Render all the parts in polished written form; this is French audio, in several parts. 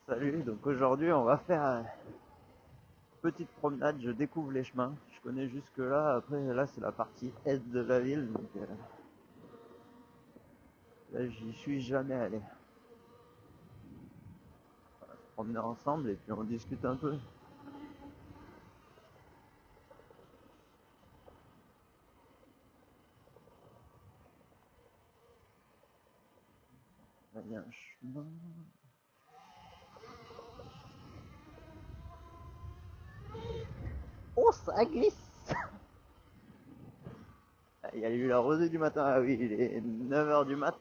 Salut, donc aujourd'hui on va faire une petite promenade, je découvre les chemins, je connais jusque là, après là c'est la partie est de la ville, donc là j'y suis jamais allé. On va se promener ensemble et puis on discute un peu. Là il y a un chemin. Oh ça glisse. Il y a eu la rosée du matin, ah oui il est 9 h du mat.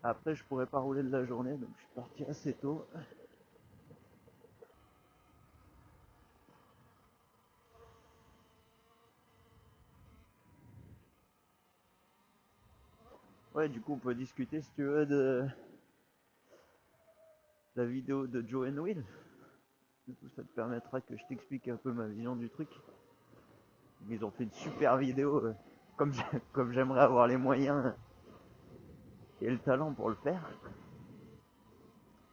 Après je pourrais pas rouler de la journée donc je suis parti assez tôt. Ouais du coup on peut discuter si tu veux de la vidéo de Joe and Will. Du coup, ça te permettra que je t'explique un peu ma vision du truc. Ils ont fait une super vidéo, comme comme j'aimerais avoir les moyens et le talent pour le faire.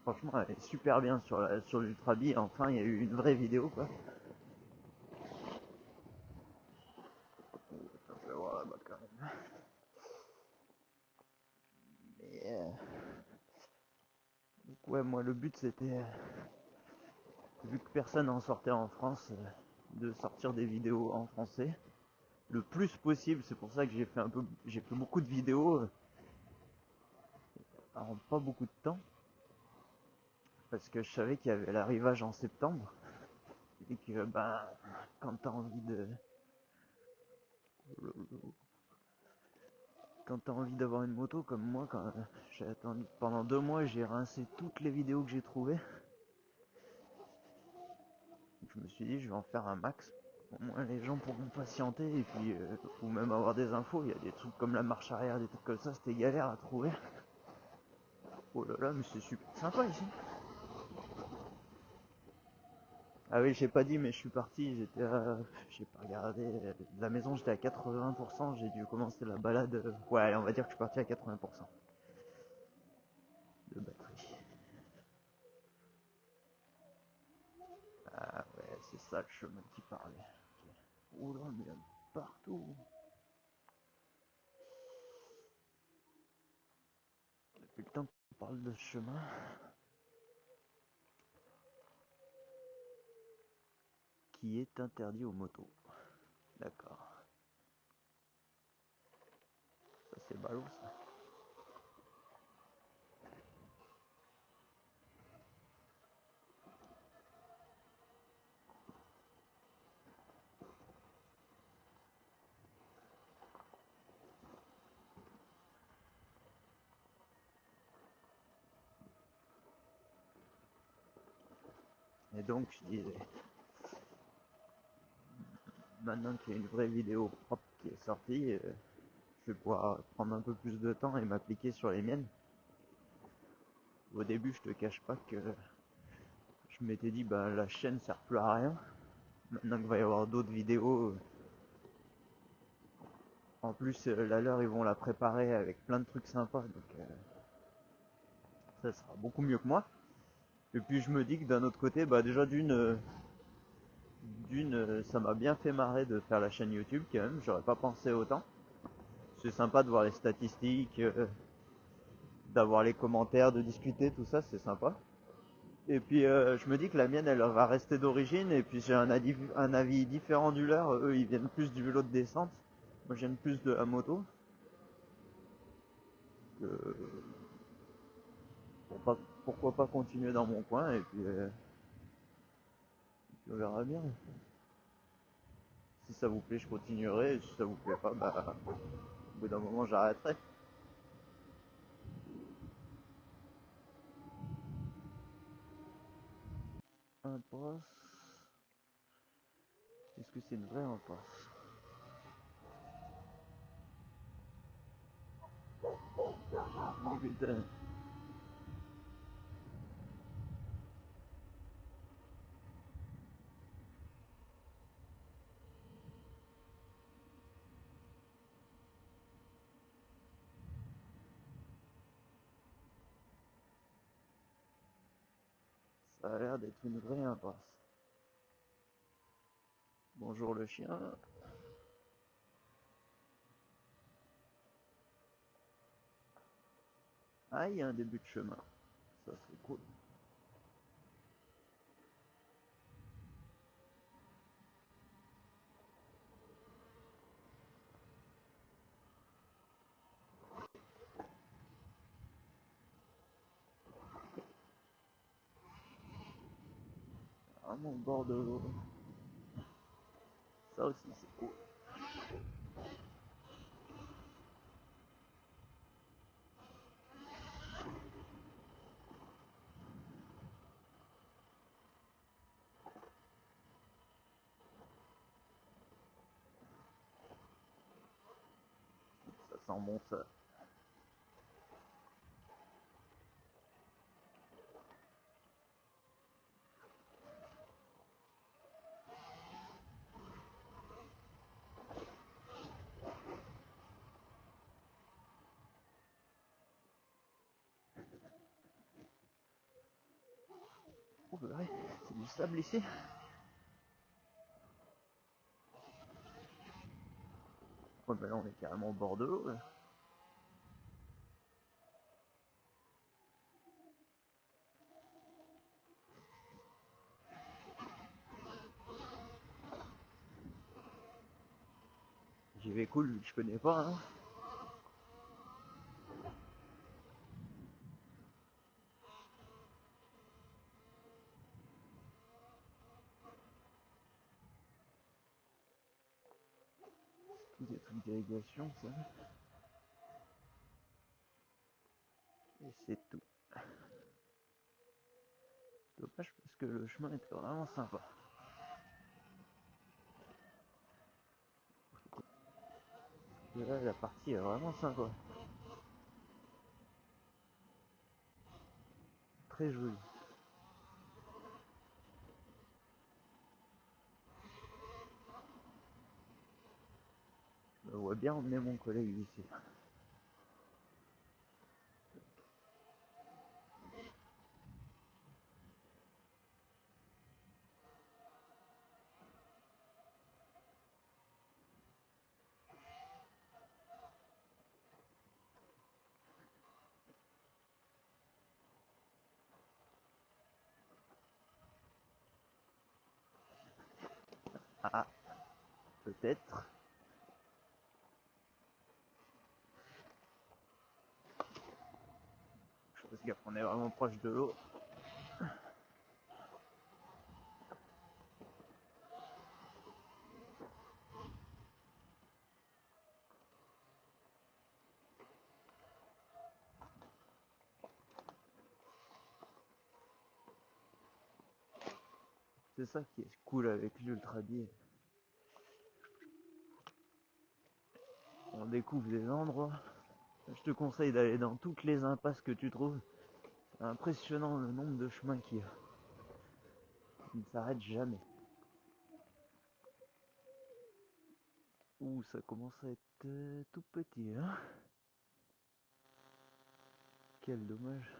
Franchement, elle est super bien sur l'Ultra B. Enfin, il y a eu une vraie vidéo, quoi. Attends, je vais voir là-bas quand même. Mais, donc, ouais, moi, le but c'était, vu que personne en sortait en France, de sortir des vidéos en français le plus possible. C'est pour ça que j'ai fait beaucoup de vidéos en pas beaucoup de temps, parce que je savais qu'il y avait l'arrivage en septembre et que bah quand t'as envie de quand t'as envie d'avoir une moto comme moi, quand j'ai attendu pendant 2 mois, j'ai rincé toutes les vidéos que j'ai trouvées. Je me suis dit je vais en faire un max, au moins les gens pourront patienter et puis ou même avoir des infos. Il y a des trucs comme la marche arrière, des trucs comme ça, c'était galère à trouver. Oh là là, mais c'est super sympa ici. Ah oui, j'ai pas dit, mais je suis parti, j'ai pas regardé, de la maison j'étais à 80%, j'ai dû commencer la balade, ouais allez, on va dire que je suis parti à 80% de batterie. Ah ouais, c'est ça le chemin qui parlait. Ok. Oh là, mais il y en a partout. Depuis le temps qu'on parle de ce chemin, qui est interdit aux motos. D'accord. Ça c'est ballot ça. Et donc je disais, maintenant qu'il y a une vraie vidéo propre qui est sortie, je vais pouvoir prendre un peu plus de temps et m'appliquer sur les miennes. Au début, je te cache pas que je m'étais dit, bah la chaîne sert plus à rien. Maintenant qu'il va y avoir d'autres vidéos, en plus la leur ils vont la préparer avec plein de trucs sympas, donc ça sera beaucoup mieux que moi. Et puis je me dis que d'un autre côté, bah déjà d'une, ça m'a bien fait marrer de faire la chaîne YouTube quand même, j'aurais pas pensé autant. C'est sympa de voir les statistiques, d'avoir les commentaires, de discuter, tout ça, c'est sympa. Et puis je me dis que la mienne elle va rester d'origine et puis j'ai un avis différent du leur. Eux ils viennent plus du vélo de descente, moi j'aime plus de la moto. Euh, pourquoi pas continuer dans mon coin et puis on verra bien. Si ça vous plaît je continuerai et si ça vous plaît pas bah au bout d'un moment j'arrêterai. Impasse. Est-ce que c'est une vraie impasse? Oh putain. Ça a l'air d'être une vraie impasse. Bonjour le chien. Ah, il y a un début de chemin. Ça c'est cool. Vraiment au bord de l'eau. Ça aussi c'est cool. Ça sent bon ça. Oh bah ouais, c'est du sable ici. Ouais bah là on est carrément au bord de l'eau. J'y vais cool vu que je connais pas. Hein. Tous des trucs d'irrigation ça. Et c'est tout. Dommage parce que le chemin était vraiment sympa. Et là la partie est vraiment sympa. Très jolie. Je vois bien emmener mon collègue ici. Ah, peut-être. Parce qu'on est vraiment proche de l'eau. C'est ça qui est cool avec l'ultra biais. On découvre des endroits. Je te conseille d'aller dans toutes les impasses que tu trouves. C'est impressionnant le nombre de chemins qu'il y a. Ils ne s'arrêtent jamais. Ouh, ça commence à être tout petit, hein. Quel dommage.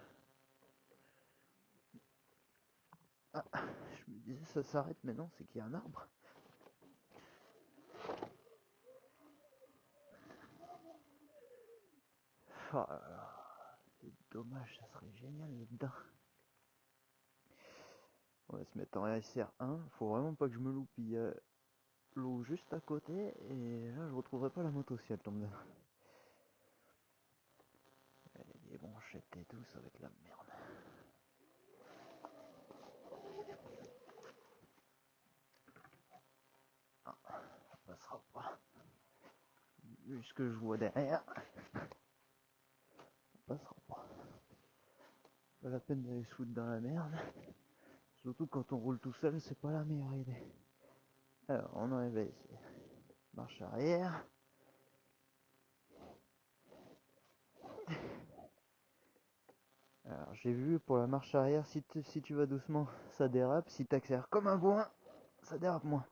Ah, je me disais ça s'arrête, mais non, c'est qu'il y a un arbre. Oh là là, c'est dommage, ça serait génial là-dedans. On va se mettre en SR1, faut vraiment pas que je me loupe, il y a l'eau juste à côté, et là je retrouverai pas la moto si elle tombe dedans. Les branchettes et tout, ça va être la merde. Ah, ça passera pas. Vu ce que je vois derrière, ça passera pas. Pas la peine d'aller se foutre dans la merde. Surtout quand on roule tout seul, c'est pas la meilleure idée. Alors, on enlève ici. Marche arrière. Alors, j'ai vu pour la marche arrière, si tu vas doucement, ça dérape. Si t'accélères comme un bourrin, ça dérape moins.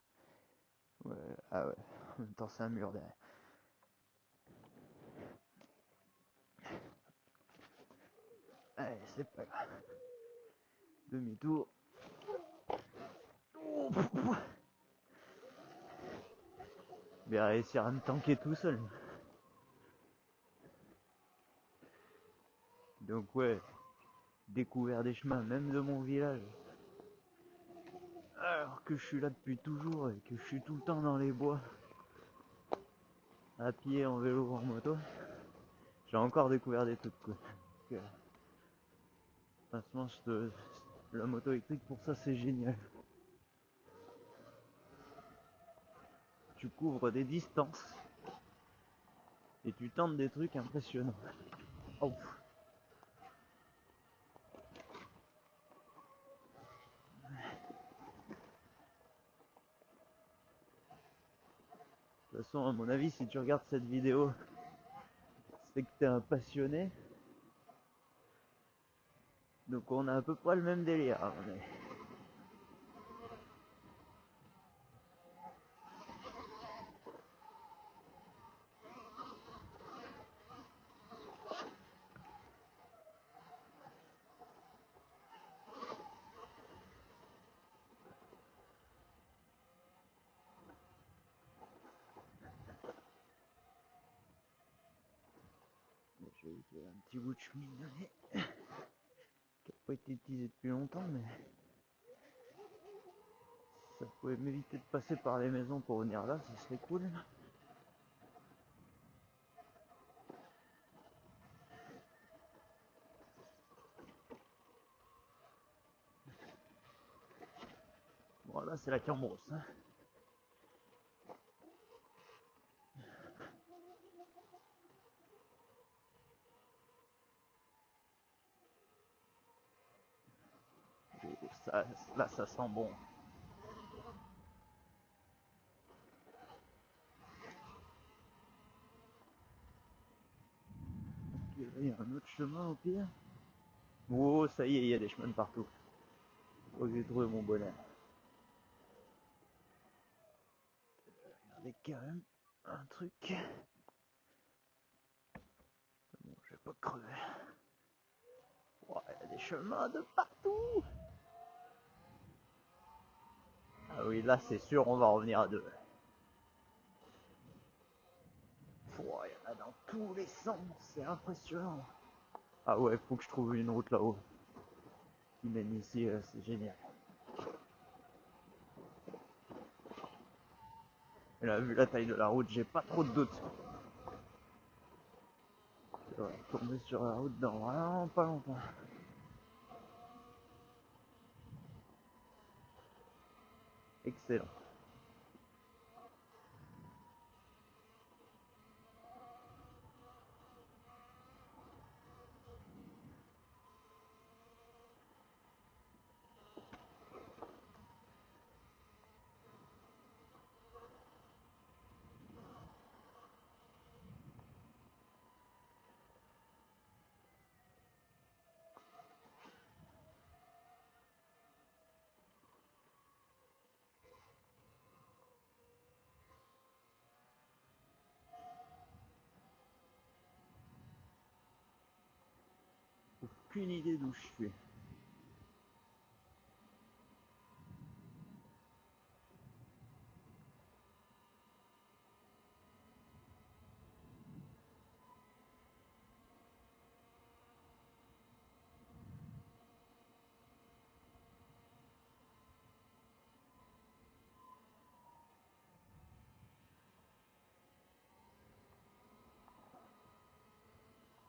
Ouais, ah ouais, en même temps, c'est un mur derrière. Allez, c'est pas grave. Demi-tour. Mais réussir à me tanker tout seul. Donc ouais, découvert des chemins, même de mon village. Alors que je suis là depuis toujours et que je suis tout le temps dans les bois, à pied, en vélo, ou en moto, j'ai encore découvert des trucs cool. Franchement, la moto électrique pour ça c'est génial. Tu couvres des distances et tu tentes des trucs impressionnants. Oh. De toute façon, à mon avis, si tu regardes cette vidéo, c'est que t'es un passionné. Donc on a à peu près le même délire. J'ai eu un petit bout de cheminée qui n'a pas été utilisé depuis longtemps, mais ça pouvait m'éviter de passer par les maisons pour venir là, ça serait cool. Bon là c'est la Cambrousse. Hein. Ça, là ça sent bon. Ok, là il y a un autre chemin au pire. Oh ça y est, il y a des chemins de partout. Oh j'ai trouvé mon bonheur. Regardez quand même un truc. Bon, je vais pas crever. Oh, il y a des chemins de partout. Ah oui, là c'est sûr, on va revenir à deux. Oh, il y en a dans tous les sens, c'est impressionnant. Ah ouais, faut que je trouve une route là-haut qui mène ici, c'est génial. Et là, vu la taille de la route, j'ai pas trop de doutes. Je vais tomber sur la route dans vraiment pas longtemps. Excellent. Aucune idée d'où je suis.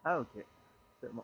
Ah ok, c'est bon.